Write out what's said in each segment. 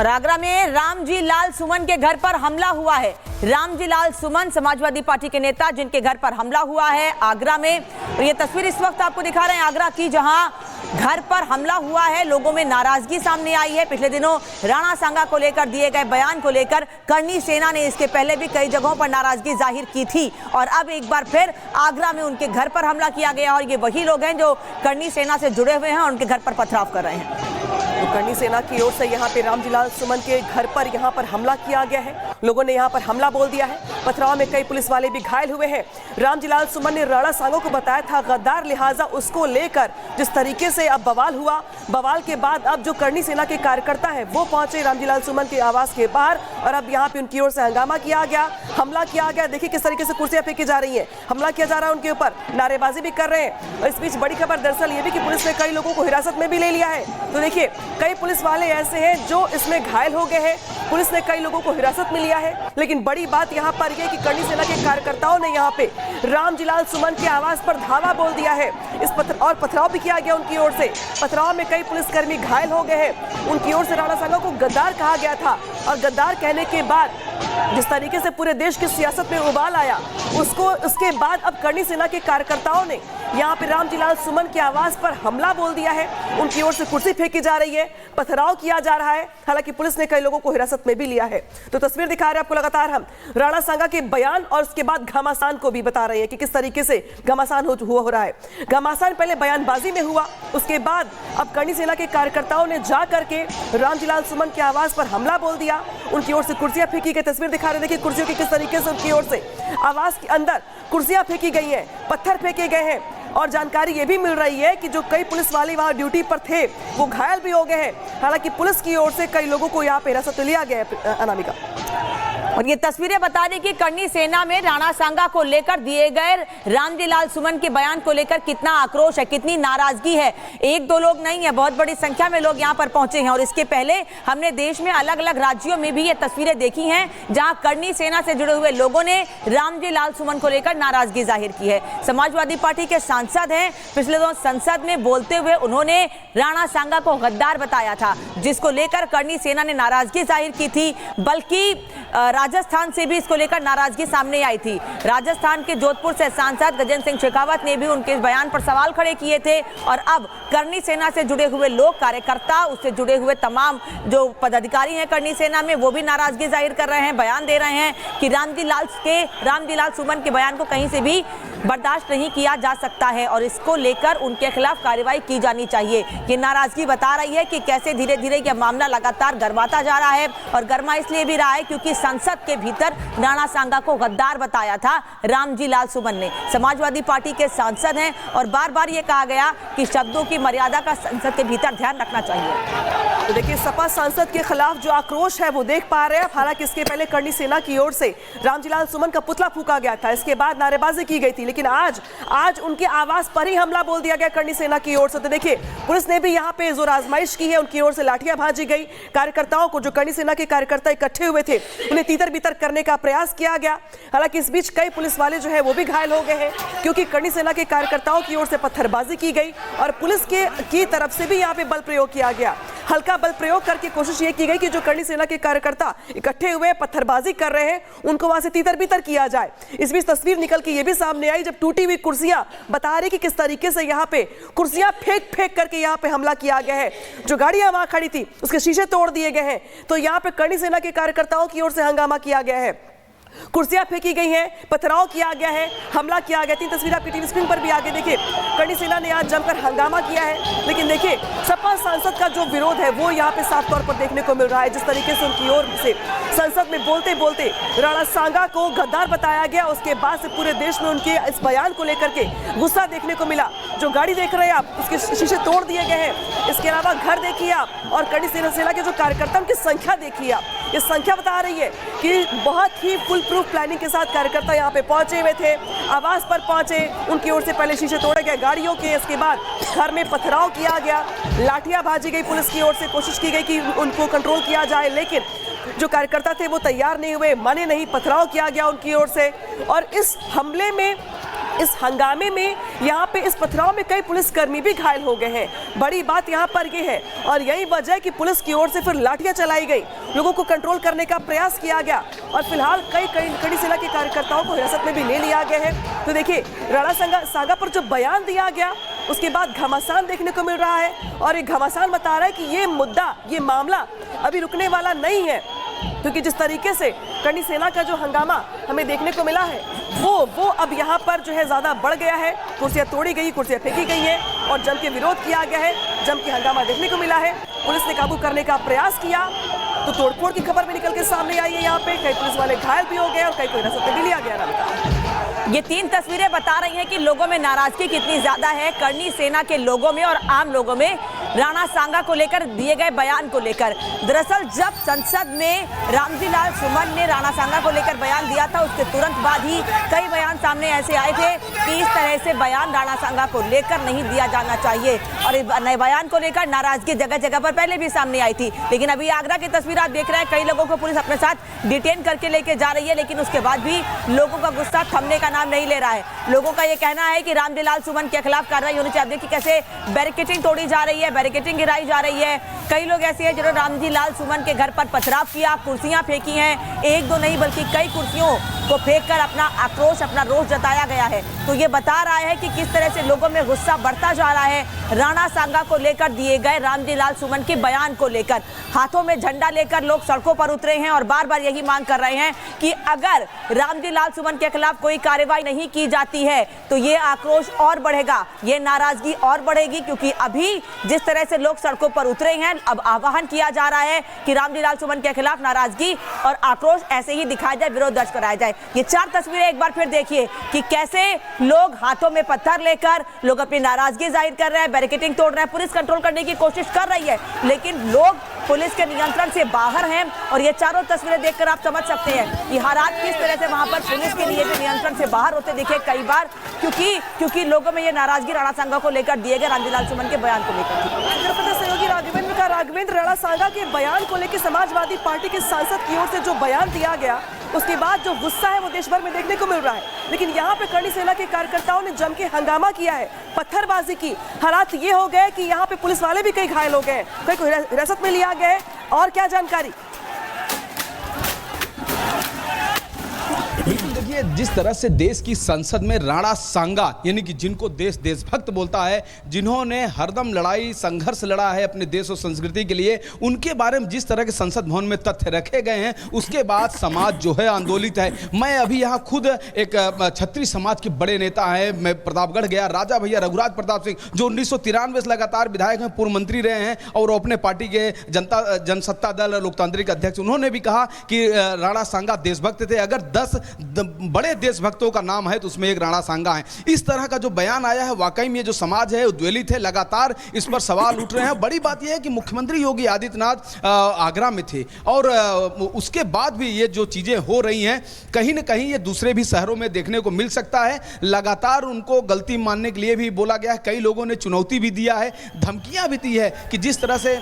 और आगरा में रामजी लाल सुमन के घर पर हमला हुआ है। रामजी लाल सुमन समाजवादी पार्टी के नेता जिनके घर पर हमला हुआ है आगरा में। और ये तस्वीर इस वक्त आपको दिखा रहे हैं आगरा की, जहां घर पर हमला हुआ है। लोगों में नाराजगी सामने आई है। पिछले दिनों राणा सांगा को लेकर दिए गए बयान को लेकर करनी सेना ने इसके पहले भी कई जगहों पर नाराजगी जाहिर की थी और अब एक बार फिर आगरा में उनके घर पर हमला किया गया। और ये वही लोग हैं जो करनी सेना से जुड़े हुए हैं और उनके घर पर पथराव कर रहे हैं। तो करनी सेना की ओर से यहाँ पे रामजी लाल सुमन के घर पर यहाँ पर हमला किया गया है। लोगों ने यहाँ पर हमला बोल दिया है। पथराव में कई पुलिस वाले भी घायल हुए हैं। रामजी लाल सुमन ने राणा सांगा को बताया था गद्दार, लिहाजा उसको लेकर जिस तरीके से अब बवाल हुआ, बवाल के बाद अब जो करनी सेना के कार्यकर्ता हैं वो पहुंचे रामजी लाल सुमन के आवास के बाहर और अब यहाँ पे उनकी ओर से हंगामा किया गया, हमला किया गया। देखिए किस तरीके से कुर्सियां फेंकी जा रही है, हमला किया जा रहा है उनके ऊपर, नारेबाजी भी कर रहे हैं। और इस बीच बड़ी खबर दरअसल ये भी कि पुलिस ने कई लोगों को हिरासत में भी ले लिया है। तो देखिए कई पुलिस वाले ऐसे हैं जो इसमें घायल हो गए हैं। पुलिस ने कई लोगों को हिरासत में लिया है। लेकिन बड़ी बात यहाँ पर यह कि करनी सेना के कार्यकर्ताओं ने यहाँ पे रामजी लाल सुमन के आवास पर धावा बोल दिया है। और पथराव भी किया गया उनकी ओर से। पथराव में कई पुलिसकर्मी घायल हो गए हैं। उनकी ओर से राणा सांगा को गद्दार कहा गया था और गद्दार कहने के बाद जिस तरीके से पूरे देश की सियासत में उबाल आया, उसके बाद अब करनी सेना के कार्यकर्ताओं ने यहाँ पे रामजी लाल सुमन के आवास पर हमला बोल दिया है। उनकी ओर से कुर्सी फेंकी जा रही है, पथराव किया जा रहा है। हालांकि पुलिस ने कई लोगों को हिरासत में भी लिया है। तो तस्वीर दिखा रहे हैं आपको लगातार हम राणा सांगा के बयान और उसके बाद घमासान को भी बता रहे हैं कि किस तरीके से घमासान हो रहा है। घमासान पहले बयानबाजी में हुआ, उसके बाद अब करनी सेना के कार्यकर्ताओं ने जा करके रामजी लाल सुमन के आवास पर हमला बोल दिया। उनकी ओर से कुर्सियां फेंकी गई। तस्वीर दिखा रहे हैं, देखिए कुर्सियों की किस तरीके से उनकी ओर से आवास के अंदर कुर्सियां फेंकी गई हैं, पत्थर फेंके गए हैं। और जानकारी ये भी मिल रही है कि जो कई पुलिस वाले वहां ड्यूटी पर थे वो घायल भी हो गए हैं। हालांकि पुलिस की ओर से कई लोगों को यहाँ पे हिरासत में लिया गया है। अनामिका, और ये तस्वीरें बता दें कि करनी सेना में राणा सांगा को लेकर दिए गए रामजी लाल सुमन के बयान को लेकर कितना आक्रोश है, कितनी नाराजगी है। एक दो लोग नहीं है, बहुत बड़ी संख्या में लोग यहाँ पर पहुंचे हैं। और इसके पहले हमने देश में अलग अलग राज्यों में भी ये तस्वीरें देखी हैं जहां करनी सेना से जुड़े हुए लोगों ने रामजी लाल सुमन को लेकर नाराजगी जाहिर की है। समाजवादी पार्टी के सांसद हैं, पिछले दिनों संसद में बोलते हुए उन्होंने राणा सांगा को गद्दार बताया था, जिसको लेकर करनी सेना ने नाराजगी जाहिर की थी। बल्कि राजस्थान से भी इसको लेकर नाराजगी सामने आई थी। राजस्थान के जोधपुर से सांसद गजेंद्र सिंह शेखावत ने भी उनके इस बयान पर सवाल खड़े किए थे। और अब करनी सेना से जुड़े हुए लोग, कार्यकर्ता, उससे जुड़े हुए तमाम जो पदाधिकारी हैं करनी सेना में, वो भी नाराजगी जाहिर कर रहे हैं, बयान दे रहे हैं कि रामजी लाल सुमन के बयान को कहीं से भी बर्दाश्त नहीं किया जा सकता है और इसको लेकर उनके खिलाफ कार्रवाई की जानी चाहिए। ये नाराजगी बता रही है कि कैसे धीरे धीरे यह मामला लगातार गरमाता जा रहा है। और गरमा इसलिए भी रहा है क्योंकि संसद के भीतर राणा सांगा को गद्दार बताया था रामजी लाल सुमन ने। समाजवादी पार्टी के सांसद हैं और बार बार ये कहा गया कि शब्दों की मर्यादा का संसद के भीतर ध्यान रखना चाहिए। तो देखिए सपा सांसद के खिलाफ जो आक्रोश है वो देख पा रहे हैं। हालांकि इसके पहले करनी सेना की ओर से रामजी लाल सुमन का पुतला फूका गया था, इसके बाद नारेबाजी की गई थी। लेकिन आज उनके आवास पर ही हमला बोल दिया गया करनी सेना की ओर से। तो देखिए पुलिस ने भी यहाँ पे जोर आजमाइश की है, उनकी ओर से लाठियां भाजी गई। कार्यकर्ताओं को, जो करनी सेना के कार्यकर्ता इकट्ठे हुए थे, उन्हें तीतर बीतर करने का प्रयास किया गया। हालांकि इस बीच कई पुलिस वाले जो है वो भी घायल हो गए हैं क्योंकि करनी सेना के कार्यकर्ताओं की ओर से पत्थरबाजी की गई और पुलिस की तरफ से भी यहाँ पे बल प्रयोग किया गया। हल्का बल प्रयोग करके कोशिश ये की गई कि जो करनी सेना के कार्यकर्ता इकट्ठे हुए पत्थरबाजी कर रहे हैं उनको वहां से तीतर बीतर किया जाए। इस बीच तस्वीर निकल के ये भी सामने आई जब टूटी हुई कुर्सियां बता रही कि किस तरीके से यहाँ पे कुर्सियां फेंक करके यहाँ पे हमला किया गया है। जो गाड़ियां वहां खड़ी थी उसके शीशे तोड़ दिए गए हैं। तो यहाँ पे करनी सेना के कार्यकर्ताओं की ओर से हंगामा किया गया है, कुर्सियां फेंकी गई हैं, पथराव किया गया है, हमला किया गया। 3 तस्वीर आपकी टीवी स्क्रीन पर भी आगे देखिए। करनी सेना ने आज जमकर हंगामा किया है। लेकिन देखिए सपा सांसद का जो विरोध है वो यहाँ पे साफ तौर पर देखने को मिल रहा है। जिस तरीके से उनकी ओर से संसद में बोलते बोलते राणा सांगा को गद्दार बताया गया, उसके बाद से पूरे देश में उनके इस बयान को लेकर के गुस्सा देखने को मिला। जो गाड़ी देख रहे हैं आप, उसके शीशे तोड़ दिए गए हैं। इसके अलावा घर देखिए आप और करनी सेना के जो कार्यकर्ता उनकी संख्या देखिए आप। ये संख्या बता रही है कि बहुत ही फुल प्रूफ प्लानिंग के साथ कार्यकर्ता यहाँ पे पहुंचे हुए थे, आवास पर पहुंचे। उनकी ओर से पहले शीशे तोड़े गए गाड़ियों के, इसके बाद घर में पथराव किया गया, लाठियां भाजी गई। पुलिस की ओर से कोशिश की गई कि उनको कंट्रोल किया जाए, लेकिन जो कार्यकर्ता थे वो तैयार नहीं हुए, माने नहीं, पथराव किया गया उनकी ओर से। और इस हमले में इस हंगामे में यहाँ पे इस पथराव में कई पुलिसकर्मी भी घायल हो गए हैं। बड़ी बात यहाँ पर ये है और यही वजह है कि पुलिस की ओर से फिर लाठियां चलाई गई, लोगों को कंट्रोल करने का प्रयास किया गया और फिलहाल कई कड़ी सेना के कार्यकर्ताओं को हिरासत में भी ले लिया गया है। तो देखिए, राणा सांगा पर जो बयान दिया गया उसके बाद घमासान देखने को मिल रहा है और ये घमासान बता रहा है कि ये मुद्दा, ये मामला अभी रुकने वाला नहीं है, क्योंकि जिस तरीके से कर्णी सेना का जो हंगामा हमें देखने को मिला है वो अब यहाँ पर जो है ज़्यादा बढ़ गया है। कुर्सियाँ तोड़ी गई, कुर्सियाँ फेंकी गई हैं और जम के विरोध किया गया है, जम के हंगामा देखने को मिला है। पुलिस ने काबू करने का प्रयास किया तो तोड़फोड़ की खबर भी निकल के सामने आई है। यहाँ पे कई पुलिस वाले घायल भी हो गए और कई को हिरासत में भी लिया गया। ये 3 तस्वीरें बता रही हैं कि लोगों में नाराजगी कितनी ज्यादा है, कर्णी सेना के लोगों में और आम लोगों में राणा सांगा को लेकर दिए गए बयान को लेकर। दरअसल जब संसद में रामजी लाल सुमन ने राणा सांगा को लेकर बयान दिया था, उसके तुरंत बाद ही कई बयान सामने ऐसे आए थे कि इस तरह से बयान राणा सांगा को लेकर नहीं दिया जाना चाहिए और इस नए बयान को लेकर नाराजगी जगह जगह पर पहले भी सामने आई थी। लेकिन अभी आगरा की तस्वीर आप देख रहे हैं, कई लोगों को पुलिस अपने साथ डिटेन करके लेके जा रही है, लेकिन उसके बाद भी लोगों का गुस्सा थमने का नाम नहीं ले रहा है। लोगों का ये कहना है कि रामजी लाल सुमन के खिलाफ कार्रवाई होनी चाहिए। देखिए कैसे बैरिकेडिंग तोड़ी जा रही है, बैरिकेडिंग गिराई जा रही है। कई लोग ऐसे हैं जिन्होंने रामजी लाल सुमन के घर पर पथराव किया, कुर्सियां फेंकी हैं, एक दो नहीं बल्कि कई कुर्सियों को फेंककर अपना आक्रोश, अपना रोष जताया गया है। तो ये बता रहा है कि किस तरह से लोगों में गुस्सा बढ़ता जा रहा है राणा सांगा को लेकर दिए गए रामजी लाल सुमन के बयान को लेकर। हाथों में झंडा लेकर लोग सड़कों पर उतरे हैं और बार बार यही मांग कर रहे हैं कि अगर रामजी लाल सुमन के खिलाफ कोई कार्रवाई नहीं की जाती है तो ये आक्रोश और बढ़ेगा, ये नाराजगी और बढ़ेगी, क्योंकि अभी जिस तरह से लोग सड़कों पर उतरे हैं, अब आह्वान किया जा रहा है कि रामजी लाल सुमन के खिलाफ नाराजगी और आक्रोश ऐसे ही दिखाया जाए, विरोध दर्ज कराया जाए। ये 4 तस्वीरें एक बार फिर देखिए कि कैसे लोग हाथों में पत्थर लेकर लोग अपनी नाराजगी जाहिर कर रहे हैं, बैरिकेडिंग तोड़ रहे हैं, पुलिस कंट्रोल करने की कोशिश कर रही है, लेकिन लोग पुलिस के नियंत्रण से बाहर हैं। और ये चारों तस्वीरें देखकर आप समझ सकते हैं कि हालात किस तरह से वहां पर पुलिस के लिए भी नियंत्रण से बाहर होते दिखे कई बार, क्योंकि लोगों में ये नाराजगी राणा सांगा को लेकर दिए गए रामजी लाल सुमन के बयान को लेकर थी। सहयोगी राघवेंद्र, राणा सांगा के बयान को लेकर समाजवादी पार्टी के सांसद की ओर से जो बयान दिया गया उसके बाद जो गुस्सा है वो देश भर में देखने को मिल रहा है, लेकिन यहाँ पे कर्णी सेना के कार्यकर्ताओं ने जम के हंगामा किया है, पत्थरबाजी की। हालात ये हो गए कि यहाँ पे पुलिस वाले भी कई घायल हो गए, कई को हिरासत में लिया गया है। और क्या जानकारी? देखिए, जिस तरह से देश की संसद में राणा सांगा यानी कि जिनको देश देशभक्त बोलता है, जिन्होंने हरदम लड़ाई संघर्ष लड़ा है अपने देश और संस्कृति के लिए, उनके बारे में जिस तरह के संसद भवन में तथ्य रखे गए हैं, उसके बाद समाज जो है आंदोलित है। मैं अभी यहाँ खुद एक क्षत्रिय समाज के बड़े नेता हैं, मैं प्रतापगढ़ गया, राजा भैया रघुराज प्रताप सिंह जो 1993 से लगातार विधायक हैं, पूर्व मंत्री रहे हैं और अपने पार्टी के जनसत्ता दल लोकतांत्रिक अध्यक्ष, उन्होंने भी कहा कि राणा सांगा देशभक्त थे। अगर 10 बड़े देशभक्तों का नाम है तो उसमें एक राणा सांगा है। इस तरह का जो बयान आया है, वाकई में जो समाज है उद्वेलित है, लगातार इस पर सवाल उठ रहे हैं। बड़ी बात यह है कि मुख्यमंत्री योगी आदित्यनाथ आगरा में थे और उसके बाद भी ये जो चीजें हो रही हैं, कहीं ना कहीं ये दूसरे भी शहरों में देखने को मिल सकता है। लगातार उनको गलती मानने के लिए भी बोला गया है, कई लोगों ने चुनौती भी दिया है, धमकियां भी दी है कि जिस तरह से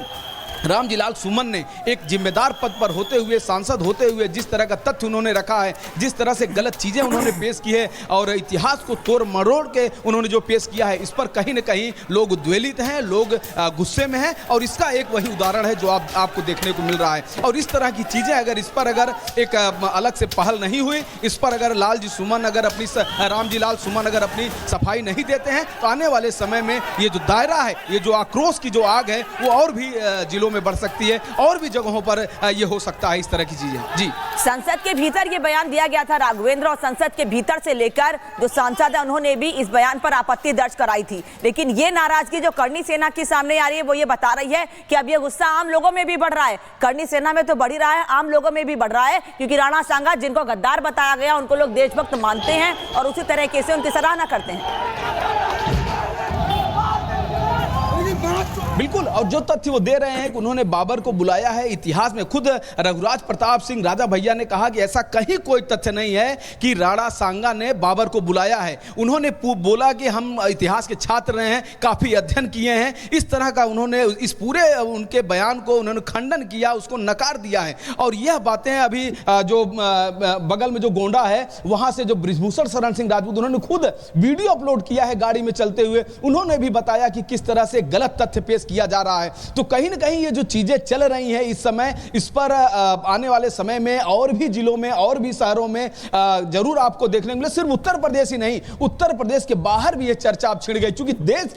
रामजी लाल सुमन ने एक जिम्मेदार पद पर होते हुए, सांसद होते हुए, जिस तरह का तथ्य उन्होंने रखा है, जिस तरह से गलत चीज़ें उन्होंने पेश की है और इतिहास को तोड़ मरोड़ के उन्होंने जो पेश किया है, इस पर कहीं ना कहीं लोग उद्वेलित हैं, लोग गुस्से में हैं और इसका एक वही उदाहरण है जो आपको देखने को मिल रहा है। और इस तरह की चीज़ें अगर इस पर अगर एक अलग से पहल नहीं हुई, इस पर अगर रामजी लाल सुमन अगर अपनी सफाई नहीं देते हैं, तो आने वाले समय में ये जो दायरा है, ये जो आक्रोश की जो आग है, वो और भी जिलों में बढ़ सकती है और भी जगहों पर ये हो सकता है इस तरह की चीजें। जी, संसद के भीतर ये बयान दिया गया था राघवेंद्र, और संसद के भीतर से लेकर जो सांसद है उन्होंने भी इस बयान पर आपत्ति दर्ज कराई थी। लेकिन ये नाराजगी जो कर्णी सेना की सामने आ रही है, वो ये बता रही है कि अब ये गुस्सा आम लोगों में भी बढ़ रहा है। कर्णी सेना में तो बढ़ ही रहा है, आम लोगों में भी बढ़ रहा है, क्योंकि राणा सांगा जिनको गद्दार बताया गया, उनको लोग देशभक्त मानते हैं और उसी तरीके से उनकी सराहना करते हैं। बिल्कुल, और जो तथ्य वो दे रहे हैं कि उन्होंने बाबर को बुलाया है, इतिहास में खुद रघुराज प्रताप सिंह राजा भैया ने कहा कि ऐसा कहीं कोई तथ्य नहीं है कि राणा सांगा ने बाबर को बुलाया है। उन्होंने बोला कि हम इतिहास के छात्र रहे हैं, काफी अध्ययन किए हैं, इस तरह का उन्होंने इस पूरे उनके बयान को उन्होंने खंडन किया, उसको नकार दिया है। और यह बातें अभी जो बगल में जो गोंडा है वहां से जो बृजभूषण शरण सिंह राजपूत उन्होंने खुद वीडियो अपलोड किया है गाड़ी में चलते हुए, उन्होंने भी बताया कि किस तरह से गलत तथ्य पेश किया जा रहा है। तो कहीं ना कहीं ये जो चीजें चल रही हैं इस समय, इस पर आने वाले समय में और भी जिलों में और भी शहरों में जरूर आपको देखने को मिले। सिर्फ उत्तर प्रदेश ही नहीं, उत्तर प्रदेश के बाहर भी ये चर्चा अब छिड़ गई, क्योंकि देश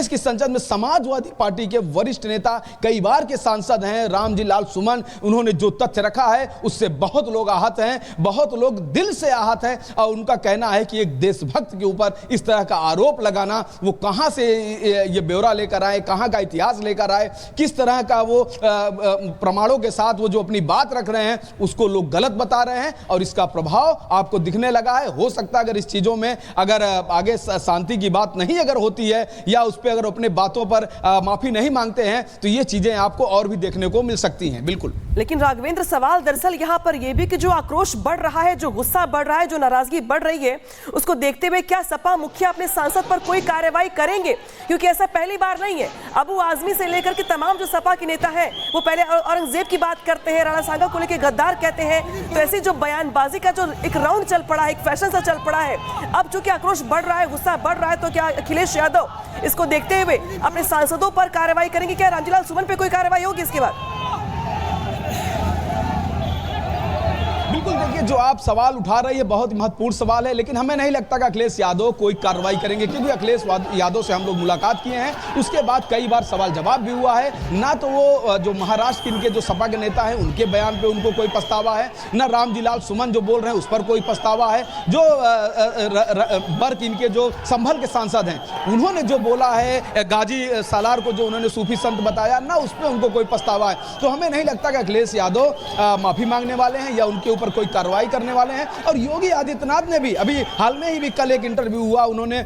की संसद में समाजवादी पार्टी के वरिष्ठ नेता, कई बार के सांसद हैं रामजी लाल सुमन, उन्होंने जो तथ्य रखा है उससे बहुत लोग आहत हैं, बहुत लोग दिल से आहत हैं। और उनका कहना है कि एक देशभक्त के ऊपर इस तरह का आरोप लगाना, वो कहां से ये ब्यौरा लेकर आए, कहां का इतिहास लेकर आए, किस तरह का वो प्रमाणों के साथ वो जो अपनी बात रख रहे हैं उसको लोग गलत बता रहे हैं, और इसका प्रभाव आपको दिखने लगा है। हो सकता है अगर इस चीजों में अगर आगे शांति की बात नहीं अगर होती है या उस पर अगर अपने बातों पर माफी नहीं मांगते हैं तो ये चीजें आपको और भी देखने को मिल सकती हैं। बिल्कुल, लेकिन राघवेंद्र, सवाल दरअसल यहाँ पर यह भी कि जो आक्रोश बढ़ रहा है, जो गुस्सा बढ़ रहा है, जो नाराजगी बढ़ रही है, उसको देखते हुए क्या सपा मुखिया अपने सांसद पर कोई कार्रवाई करेंगे? क्योंकि ऐसा पहली बार नहीं है। अबू आजमी से लेकर के तमाम जो सपा के नेता हैं वो पहले औरंगजेब की बात करते हैं, राणा सांगा को लेकर गद्दार कहते हैं। तो ऐसी जो बयानबाजी का जो एक राउंड चल पड़ा है, एक फैशन सा चल पड़ा है, अब चूंकि आक्रोश बढ़ रहा है, गुस्सा बढ़ रहा है, तो क्या अखिलेश यादव इसको देखते हुए अपने सांसदों पर कार्रवाई करेंगे? क्या रामजी लाल सुमन पे कोई कार्रवाई होगी इसके बाद? बिल्कुल, देखिए जो आप सवाल उठा रहे हैं बहुत महत्वपूर्ण सवाल है, लेकिन हमें नहीं लगता कि अखिलेश यादव कोई कार्रवाई करेंगे, क्योंकि अखिलेश यादव से हम लोग मुलाकात किए हैं, उसके बाद कई बार सवाल जवाब भी हुआ है। ना तो वो जो महाराष्ट्र के जो सपा के नेता हैं उनके बयान पे उनको कोई पछतावा है, ना रामजी लाल सुमन जो बोल रहे हैं उस पर कोई पछतावा है। जो बर्क इनके जो संभल के सांसद हैं उन्होंने जो बोला है, गाजी सालार को जो उन्होंने सूफी संत बताया, ना उस पर उनको कोई पछतावा है। तो हमें नहीं लगता कि अखिलेश यादव माफी मांगने वाले हैं या उनके ऊपर कोई कार्रवाई करने वाले हैं। और योगी आदित्यनाथ ने भी अभी हाल में ही भी कल एक इंटरव्यू हुआ, उन्होंने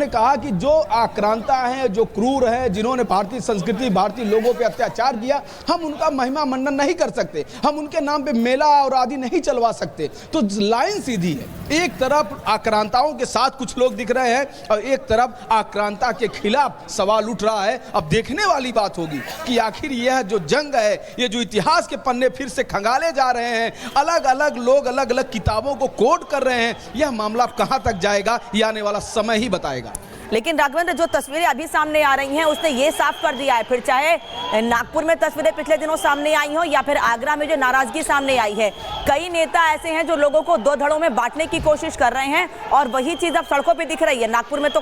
कहा कि जो आक्रांता हैं, जो क्रूर हैं, जिन्होंने भारतीय संस्कृति, भारतीय लोगों पे अत्याचार किया, हम उनका महिमा मंडन नहीं कर सकते, हम उनके नाम पे मेला और आदि नहीं चलवा सकते। तो लाइन सीधी है, एक तरफ आक्रांताओं के साथ कुछ लोग दिख रहे हैं और एक तरफ आक्रांता के खिलाफ सवाल उठ रहा है। अब देखने वाली बात होगी कि आखिर यह जो जंग है, ये जो इतिहास के पन्ने फिर से खंगाले जा रहे हैं, अलग अलग लोग अलग अलग किताबों को कोट कर रहे हैं, यह मामला कहां तक जाएगा ये आने वाला समय ही बताएगा। लेकिन राघवेंद्र, जो तस्वीरें अभी सामने आ रही हैं उसने ये साफ कर दिया है, फिर चाहे नागपुर में तस्वीरें पिछले दिनों सामने आई हो या फिर आगरा में जो नाराजगी सामने आई है, कई नेता ऐसे हैं जो लोगों को दो धड़ों में बांटने की कोशिश कर रहे हैं और वही चीज अब सड़कों पे दिख रही है। नागपुर में तो